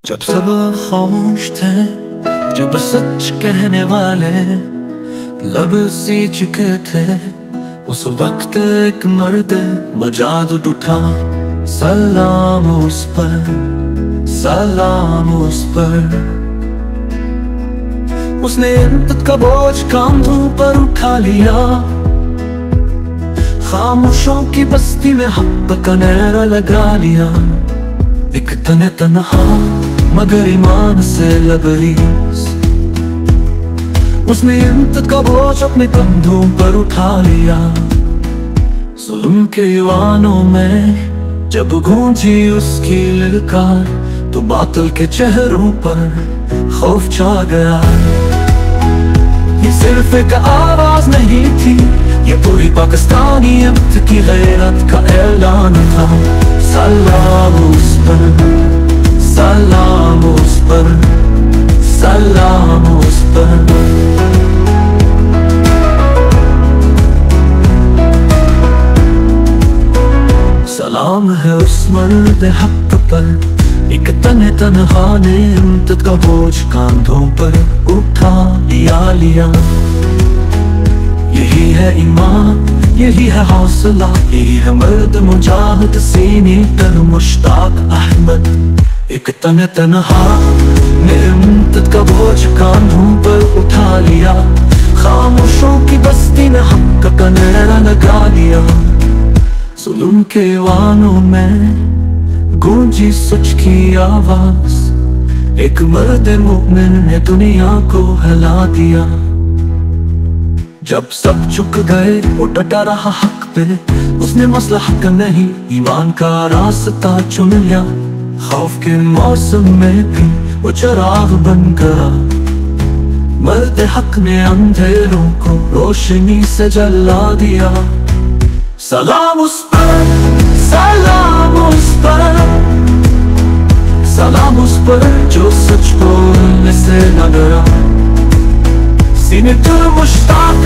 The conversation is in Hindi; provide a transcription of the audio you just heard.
जब सब खामोश थे, जब सच कहने वाले लब सी चुके थे, उस वक्त एक मर्द मजाद उठा। सलाम उस पर, सलाम उस पर। उसने इद्दत का बोझ कांधों पर उठा लिया। खामोशों की बस्ती में हक का नारा लगा लिया। एक तने तन्हा मगर ईमान से लबरेज, उसने इद्दत का बोझ अपने कंधों पर उठा लिया। जुल्म के युवानों में जब गूंजी उसकी ललकार, तो बातिल के चेहरों पर खौफ छा गया। ये सिर्फ एक आवाज नहीं थी, ये पूरी पाकिस्तानियत की गैरत का ऐलान था। सलाम उस पर, सलाम उस पर, सलाम उस पर। सलाम है उस मर्द हक पर, एक तने तन्हा ने इद्दत का बोझ कांधों पर उठा लिया। यही है ईमान, यही है हौसला, यही है मर्द मुजाहिद सीने पर मुश्ताक अहमद। एक तने तन्हा ने इद्दत का बोझ कांधों पर उठा लिया। खामोशों की बस्ती में हक का नारा लगा लिया। जुल्म के वानों में गूंजी सच की आवाज, एक मर्द मोमिन ने दुनिया को हिला दिया। जब सब चुक गए वो डटा रहा हक पे, उसने मसलहत का नहीं ईमान का रास्ता चुन लिया। खौफ के मौसम में भी वो चिराग बन गया। मर्द हक ने अंधेरों को रोशनी से जला दिया। सलाम उस पर, सलाम उस पर, सलाम उस पर जो सच बोलने से न डरा। सीने पर मुश्ताक